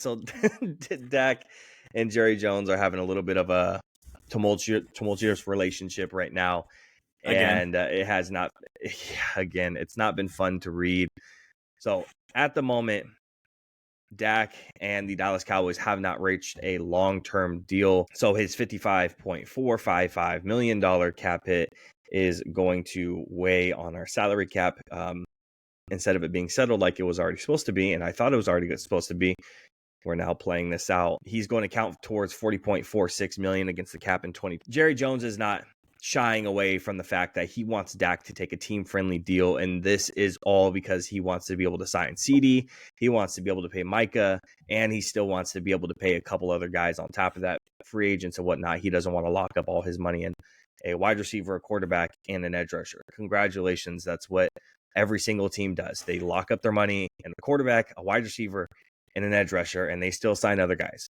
So Dak and Jerry Jones are having a little bit of a tumultuous relationship right now. Again. And it has not, again, it's not been fun to read. So at the moment, Dak and the Dallas Cowboys have not reached a long-term deal. So his $55.455 million cap hit is going to weigh on our salary cap instead of it being settled like it was already supposed to be. And I thought it was already supposed to be. We're now playing this out. He's going to count towards $40.46 million against the cap in 20. Jerry Jones is not shying away from the fact that he wants Dak to take a team-friendly deal, and this is all because he wants to be able to sign CD, he wants to be able to pay Micah, and he still wants to be able to pay a couple other guys on top of that, free agents and whatnot. He doesn't want to lock up all his money in a wide receiver, a quarterback, and an edge rusher. Congratulations. That's what every single team does. They lock up their money in a quarterback, a wide receiver, and an edge rusher, and they still sign other guys.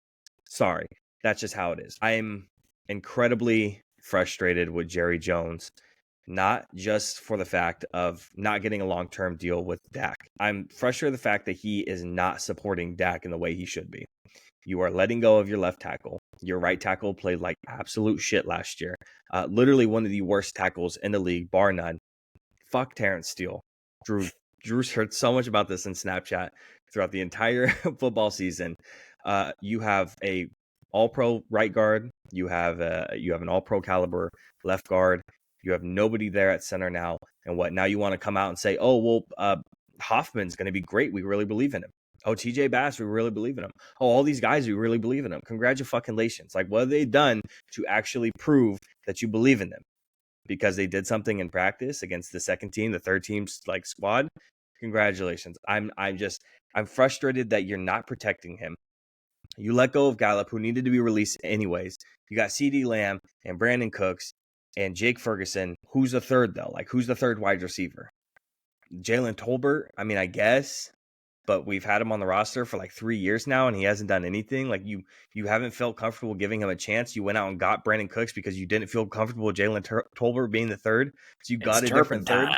Sorry. That's just how it is. I'm incredibly frustrated with Jerry Jones, not just for the fact of not getting a long-term deal with Dak. I'm frustrated with the fact that he is not supporting Dak in the way he should be. You are letting go of your left tackle. Your right tackle played like absolute shit last year. Literally one of the worst tackles in the league, bar none. Fuck Terrence Steele. Drew's heard so much about this in Snapchat throughout the entire football season. You have a all-pro right guard. You have an all-pro caliber left guard. You have nobody there at center now. And what, now you want to come out and say, oh, well, Hoffman's going to be great. We really believe in him. Oh, TJ Bass, we really believe in him. Oh, all these guys, we really believe in him. Congratulations. Like, what have they done to actually prove that you believe in them? Because they did something in practice against the second team, the third team's like squad. Congratulations. I'm frustrated that you're not protecting him. You let go of Gallup, who needed to be released anyways. You got CeeDee Lamb and Brandon Cooks and Jake Ferguson. Who's the third, though? Like, who's the third wide receiver? Jalen Tolbert? I mean, I guess. But we've had him on the roster for like 3 years now, and he hasn't done anything. Like, you haven't felt comfortable giving him a chance. You went out and got Brandon Cooks because you didn't feel comfortable with Jalen Tolbert being the third. So you got a different third.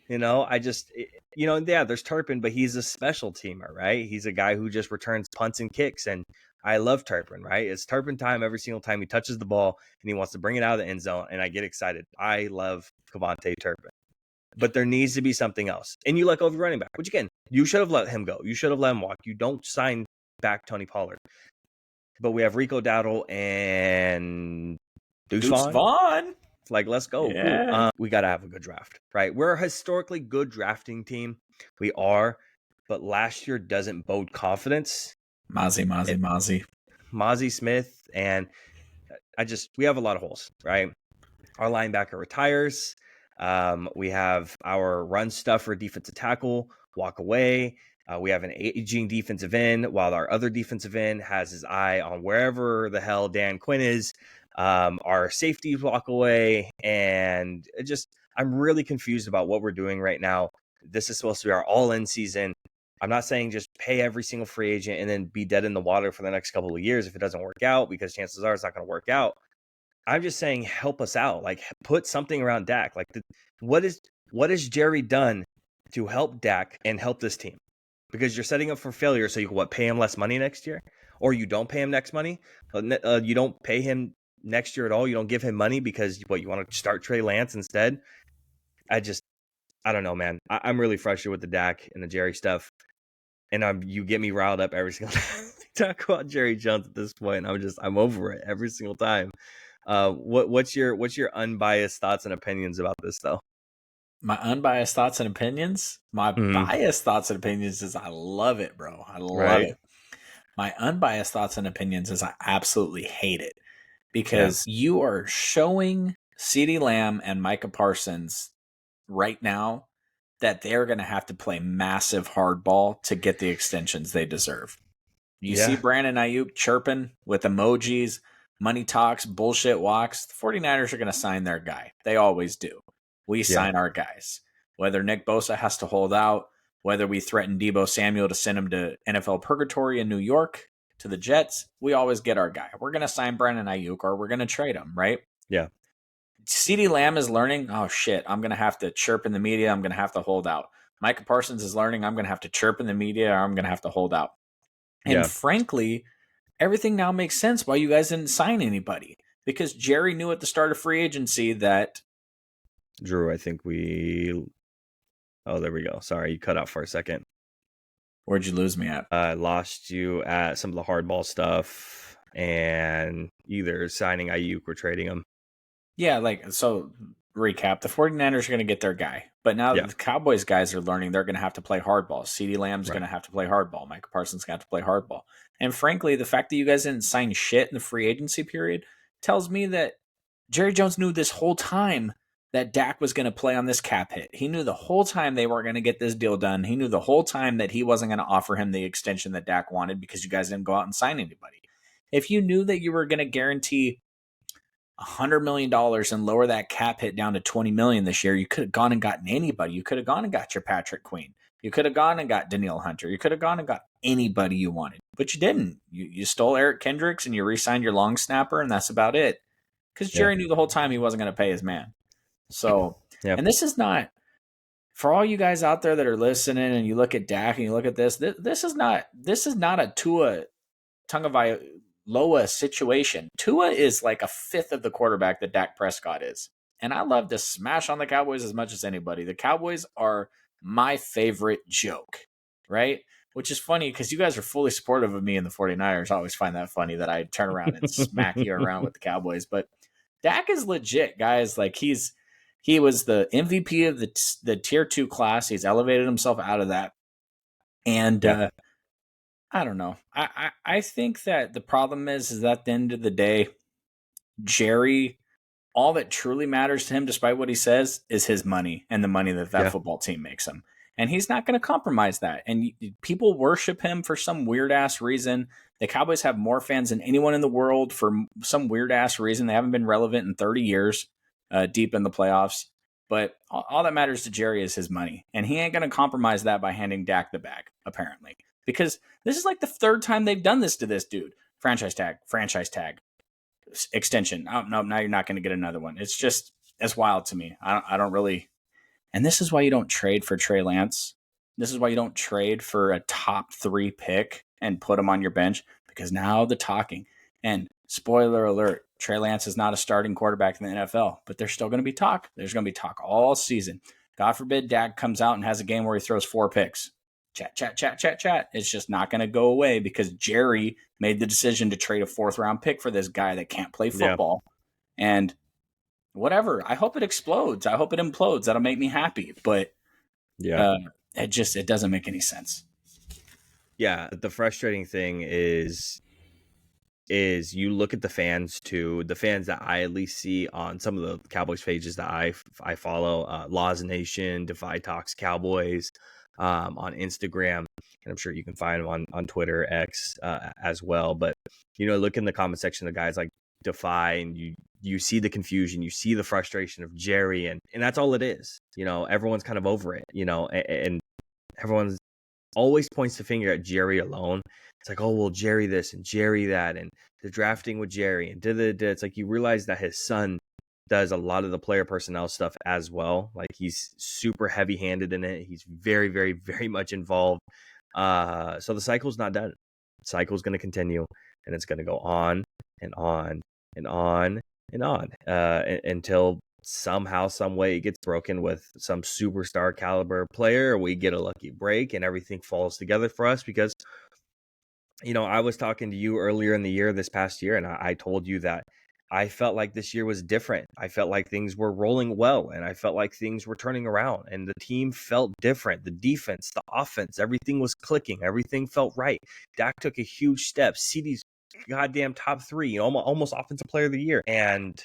Yeah, there's Turpin, but he's a special teamer, right? He's a guy who just returns punts and kicks, and I love Turpin, right? It's Turpin time every single time he touches the ball, and he wants to bring it out of the end zone, and I get excited. I love Kevontae Turpin. But there needs to be something else. And you let go of your running back, which, again, you should have let him go. You should have let him walk. You don't sign back Tony Pollard. But we have Rico Dowdle and Deuce Vaughn. Like, let's go. Yeah. Cool. We got to have a good draft, right? We're a historically good drafting team. We are. But last year doesn't bode confidence. Mozzie Smith. And we have a lot of holes, right? Our linebacker retires. We have our run stuffer defensive tackle walk away. We have an aging defensive end, while our other defensive end has his eye on wherever the hell Dan Quinn is. Our safeties walk away, and I'm really confused about what we're doing right now. This is supposed to be our all-in season. I'm not saying just pay every single free agent and then be dead in the water for the next couple of years if it doesn't work out, because chances are it's not going to work out. I'm just saying, help us out. Like, put something around Dak. Like, what has Jerry done to help Dak and help this team? Because you're setting up for failure, so you can pay him less money next year, or you don't pay him next money. You don't pay him next year at all. You don't give him money because you want to start Trey Lance instead. I don't know, man. I'm really frustrated with the Dak and the Jerry stuff, and you get me riled up every single time we talk about Jerry Jones at this point. I'm over it every single time. What's your unbiased thoughts and opinions about this, though? My unbiased thoughts and opinions? My biased thoughts and opinions is I love it, bro. I love it. My unbiased thoughts and opinions is I absolutely hate it, because you are showing CeeDee Lamb and Micah Parsons right now that they're going to have to play massive hardball to get the extensions they deserve. You see Brandon Ayuk chirping with emojis, money talks, bullshit walks. The 49ers are going to sign their guy. They always do. We sign our guys. Whether Nick Bosa has to hold out, whether we threaten Deebo Samuel to send him to NFL purgatory in New York to the Jets, we always get our guy. We're going to sign Brandon Ayuk, or we're going to trade him, right? Yeah. CeeDee Lamb is learning, oh shit, I'm going to have to chirp in the media, I'm going to have to hold out. Micah Parsons is learning, I'm going to have to chirp in the media, or I'm going to have to hold out. And frankly, everything now makes sense why you guys didn't sign anybody. Because Jerry knew at the start of free agency that... Drew, I think we... Oh, there we go. Sorry, you cut out for a second. Where'd you lose me at? I lost you at some of the hardball stuff and either signing Ayuk or trading him. Yeah, so recap, the 49ers are going to get their guy. But now that the Cowboys guys are learning, they're going to have to play hardball. CeeDee Lamb's going to have to play hardball. Micah Parsons going to have to play hardball. And frankly, the fact that you guys didn't sign shit in the free agency period tells me that Jerry Jones knew this whole time that Dak was going to play on this cap hit. He knew the whole time they weren't going to get this deal done. He knew the whole time that he wasn't going to offer him the extension that Dak wanted because you guys didn't go out and sign anybody. If you knew that you were going to guarantee $100 million and lower that cap hit down to $20 million this year, you could have gone and gotten anybody. You could have gone and got your Patrick Queen. You could have gone and got Danielle Hunter. You could have gone and got anybody you wanted, but you didn't. You stole Eric Kendricks and you re-signed your long snapper, and that's about it. Because Jerry knew the whole time he wasn't going to pay his man. So, and this is not, for all you guys out there that are listening and you look at Dak and you look at this is not a Tua Tagovailoa situation. Tua is like a fifth of the quarterback that Dak Prescott is. And I love to smash on the Cowboys as much as anybody. The Cowboys are my favorite joke, right? Which is funny because you guys are fully supportive of me and the 49ers. I always find that funny that I turn around and smack you around with the Cowboys. But Dak is legit, guys. Like he was the MVP of the tier 2 class. He's elevated himself out of that. And I don't know. I think that the problem is at the end of the day, Jerry, all that truly matters to him, despite what he says, is his money and the money that football team makes him. And he's not going to compromise that. And people worship him for some weird-ass reason. The Cowboys have more fans than anyone in the world for some weird-ass reason. They haven't been relevant in 30 years, deep in the playoffs. But all that matters to Jerry is his money. And he ain't going to compromise that by handing Dak the bag, apparently. Because this is like the third time they've done this to this dude. Franchise tag, extension. Oh, no, now you're not going to get another one. It's wild to me. I don't really... And this is why you don't trade for Trey Lance. This is why you don't trade for a top 3 pick and put him on your bench, because now the talking. And spoiler alert, Trey Lance is not a starting quarterback in the NFL, but there's still going to be talk. There's going to be talk all season. God forbid Dak comes out and has a game where he throws 4 picks. Chat. It's just not going to go away because Jerry made the decision to trade a 4th-round pick for this guy that can't play football. Yeah. And whatever. I hope it explodes. I hope it implodes. That'll make me happy. But it doesn't make any sense. Yeah, the frustrating thing is you look at the fans too. The fans that I at least see on some of the Cowboys pages that I follow, Laws Nation, Defy Talks Cowboys, on Instagram, and I'm sure you can find them on Twitter, X, as well. But look in the comment section of guys like Defy, and you see the confusion, you see the frustration of Jerry, and that's all it is. Everyone's kind of over it, and everyone's always points the finger at Jerry alone. It's like, oh, well, Jerry this and Jerry that, and the drafting with Jerry, and it's like you realize that his son does a lot of the player personnel stuff as well. Like, he's super heavy handed in it. He's very, very, very much involved. So the cycle's not done. The cycle's going to continue, and it's going to go on and on and on and on until somehow, some way it gets broken with some superstar caliber player, or we get a lucky break and everything falls together for us. Because, I was talking to you earlier in the year, this past year, and I told you that I felt like this year was different. I felt like things were rolling well, and I felt like things were turning around, and the team felt different. The defense, the offense, everything was clicking. Everything felt right. Dak took a huge step. CeeDee's goddamn top 3, almost offensive player of the year. And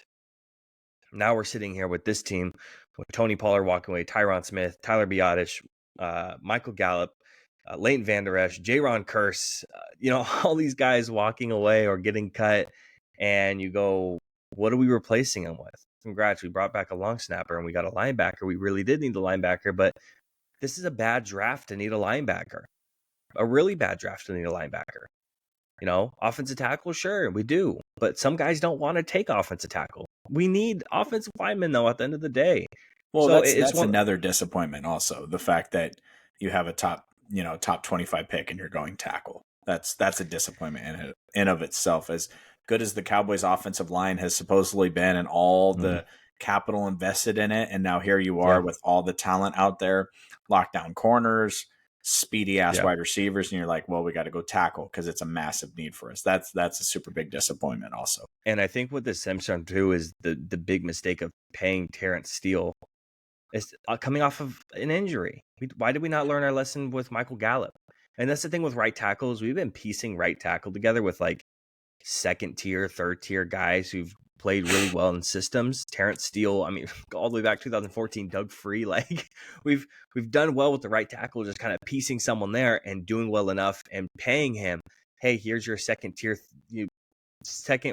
now we're sitting here with this team, with Tony Pollard walking away, Tyron Smith, Tyler Biadasz, Michael Gallup, Leighton Vander Esch, Jaron Curse, all these guys walking away or getting cut. And you go, what are we replacing them with? Congrats, we brought back a long snapper and we got a linebacker. We really did need the linebacker, but this is a bad draft to need a linebacker. A really bad draft to need a linebacker. Offensive tackle, sure, we do. But some guys don't want to take offensive tackle. We need offensive linemen, though, at the end of the day. Well, so that's another disappointment also. The fact that you have a top 25 pick and you're going tackle. That's a disappointment in of itself. As good as the Cowboys' offensive line has supposedly been, and all the capital invested in it, and now here you are with all the talent out there, lockdown corners, speedy ass wide receivers, and you're like, well, we got to go tackle because it's a massive need for us. That's a super big disappointment also. And I think what this stems from too is the big mistake of paying Terrence Steele is coming off of an injury. Why did we not learn our lesson with Michael Gallup? And that's the thing with right tackles. We've been piecing right tackle together with like second tier, third tier guys who've played really well in systems. Terrence Steele, I mean, all the way back 2014, Doug Free. Like we've done well with the right tackle, just kind of piecing someone there and doing well enough and paying him. Hey, here's your second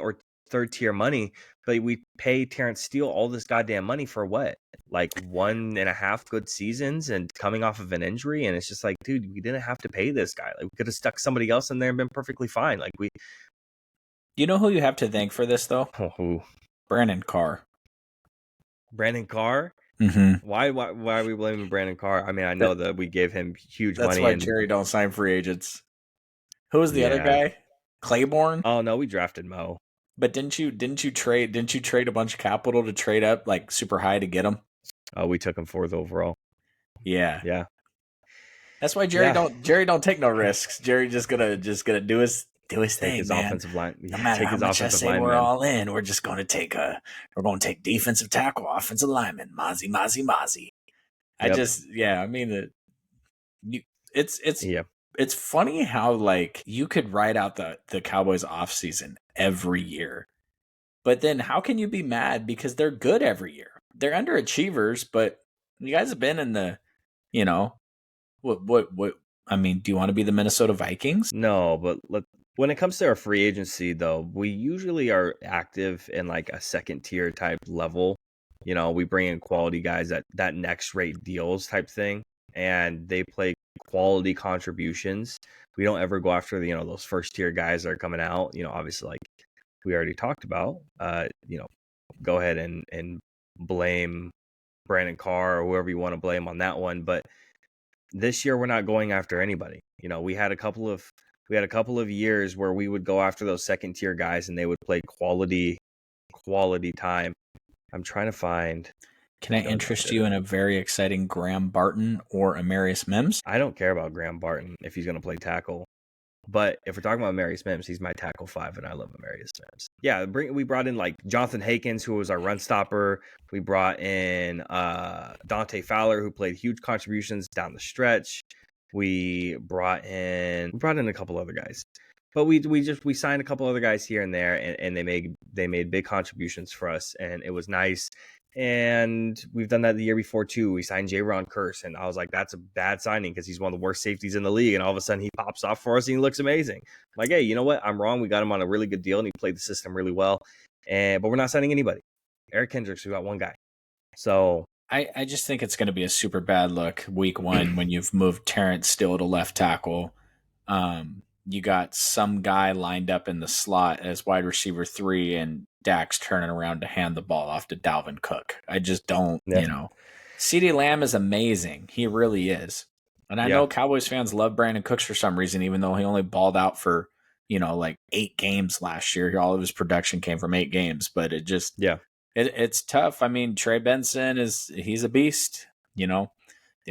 or third tier money, but we pay Terrence Steele all this goddamn money for what? Like 1.5 good seasons and coming off of an injury. And it's just like, dude, we didn't have to pay this guy. Like we could have stuck somebody else in there and been perfectly fine. Like you know who you have to thank for this though? Who? Brandon Carr. Brandon Carr? Mm-hmm. Why are we blaming Brandon Carr? I mean, I know that we gave him huge money. That's why Jerry don't sign free agents. Who was the other guy? Claiborne? Oh no, we drafted Mo. But didn't you trade a bunch of capital to trade up like super high to get him? Oh, we took him 4th overall. Yeah. That's why Jerry don't take no risks. Jerry just gonna do his thing, his man. offensive line. No matter how much I say we're all in, we're just gonna take defensive tackle, offensive lineman, Mozzie. I mean, it's funny how like you could ride out the Cowboys off season every year, but then how can you be mad because they're good every year? They're underachievers, but you guys have been in the, what? I mean, do you want to be the Minnesota Vikings? No, but when it comes to our free agency, though, we usually are active in like a second tier type level. We bring in quality guys that next rate deals type thing, and they play quality contributions. We don't ever go after the those first tier guys that are coming out. Obviously, like we already talked about. Go ahead and blame Brandon Carr or whoever you want to blame on that one, but this year we're not going after anybody. We had a couple of years where we would go after those second tier guys and they would play quality time. I'm trying to find. Can I interest you in a very exciting Graham Barton or Amarius Mims? I don't care about Graham Barton if he's going to play tackle. But if we're talking about Amarius Mims, he's my tackle 5, and I love Amarius Mims. Yeah, we brought in like Jonathan Hankins, who was our run stopper. We brought in Dante Fowler, who played huge contributions down the stretch. We brought in a couple other guys, but we signed a couple other guys here and there, and they made big contributions for us, and it was nice. And we've done that the year before too. We signed J-Ron Curse, and I was like, that's a bad signing because he's one of the worst safeties in the league. And all of a sudden he pops off for us and he looks amazing. I'm like, hey, you know what? I'm wrong. We got him on a really good deal and he played the system really well. But we're not signing anybody. Eric Kendricks, we got one guy. So I just think it's going to be a super bad look week 1 when you've moved Terrence Steele to left tackle. You got some guy lined up in the slot as wide receiver 3 and Dak's turning around to hand the ball off to Dalvin Cook. I just don't, CeeDee Lamb is amazing. He really is. And I know Cowboys fans love Brandon Cooks for some reason, even though he only balled out for, like 8 games last year. All of his production came from 8 games, but it just, it's tough. I mean, Trey Benson he's a beast, The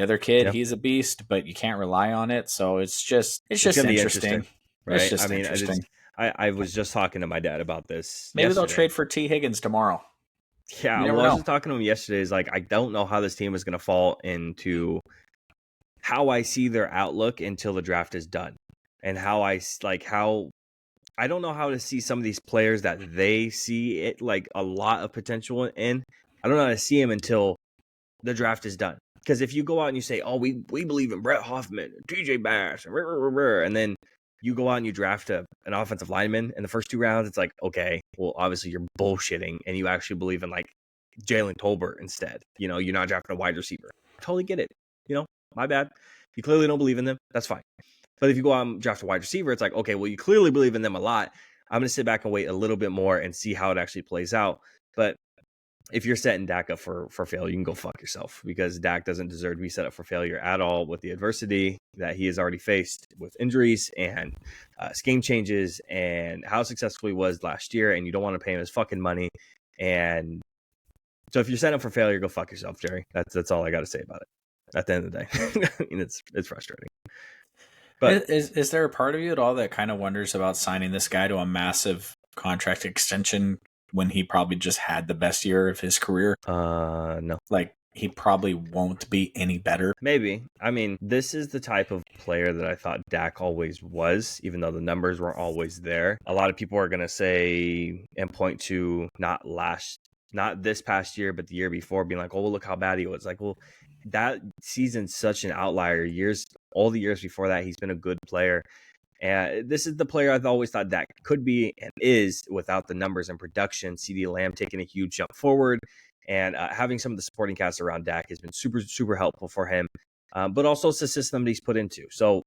other kid, he's a beast, but you can't rely on it. So it's just interesting. Right? It's just interesting. I was just talking to my dad about this. Maybe they'll trade for T. Higgins tomorrow. Yeah, I was just talking to him yesterday. Is like, I don't know how this team is going to fall into how I see their outlook until the draft is done, and I don't know how to see some of these players that they see it like a lot of potential in. I don't know how to see them until the draft is done. Because if you go out and you say, "Oh, we believe in Brett Hoffman, TJ Bass," and then you go out and you draft an offensive lineman in the first 2 rounds, it's like, okay, well, obviously you're bullshitting, and you actually believe in like Jalen Tolbert instead. You're not drafting a wide receiver. Totally get it. My bad. You clearly don't believe in them. That's fine. But if you go out and draft a wide receiver, it's like, okay, well, you clearly believe in them a lot. I'm going to sit back and wait a little bit more and see how it actually plays out. But if you're setting Dak up for failure, you can go fuck yourself, because Dak doesn't deserve to be set up for failure at all with the adversity that he has already faced with injuries and scheme changes and how successful he was last year. And you don't want to pay him his fucking money. And so if you're setting up for failure, go fuck yourself, Jerry. That's all I got to say about it. At the end of the day, I mean, it's frustrating. But is there a part of you at all that kind of wonders about signing this guy to a massive contract extension when he probably just had the best year of his career? No. Like, he probably won't be any better. Maybe. I mean, this is the type of player that I thought Dak always was, even though the numbers weren't always there. A lot of people are going to say and point to not this past year, but the year before, being like, oh, well, look how bad he was. Like, well, that season's such an outlier. All the years before that, he's been a good player. And this is the player I've always thought Dak could be and is, without the numbers and production. CeeDee Lamb taking a huge jump forward, and having some of the supporting cast around Dak has been super, super helpful for him. But also it's the system that he's put into. So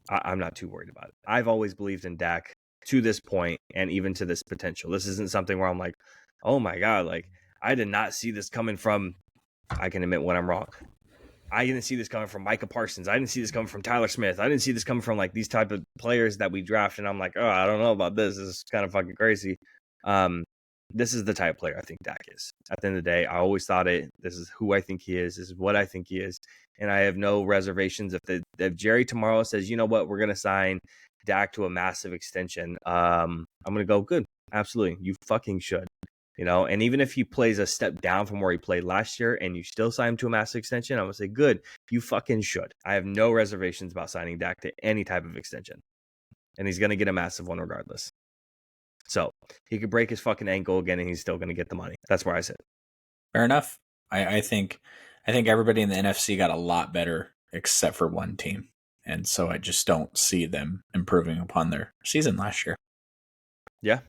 I'm not too worried about it. I've always believed in Dak to this point, and even to this potential. This isn't something where I'm like, oh my God, like I did not see this coming from, I can admit when I'm wrong. I didn't see this coming from Micah Parsons. I didn't see this coming from Tyler Smith. I didn't see this coming from like these type of players that we draft. And I'm like, oh, I don't know about this. This is kind of fucking crazy. This is the type of player I think Dak is. At the end of the day, I always thought it. This is who I think he is. This is what I think he is. And I have no reservations. If Jerry tomorrow says, you know what, we're going to sign Dak to a massive extension, I'm going to go, good. Absolutely. You fucking should. And even if he plays a step down from where he played last year and you still sign him to a massive extension, I'm going to say, good, you fucking should. I have no reservations about signing Dak to any type of extension. And he's going to get a massive one regardless. So he could break his fucking ankle again and he's still going to get the money. That's where I sit. Fair enough. I think everybody in the NFC got a lot better except for one team. And so I just don't see them improving upon their season last year. Yeah.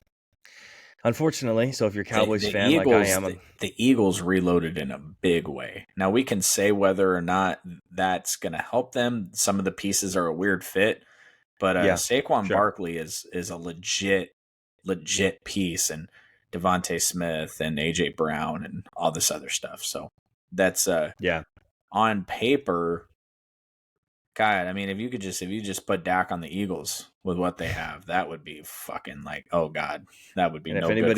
Unfortunately, so if you're a Cowboys fan Eagles, like I am, the Eagles reloaded in a big way. Now we can say whether or not that's going to help them. Some of the pieces are a weird fit, but Saquon Barkley is a legit piece, and Devontae Smith and AJ Brown and all this other stuff. So that's on paper. God, I mean, if you just put Dak on the Eagles with what they have, that would be fucking like, oh God, that would be no good for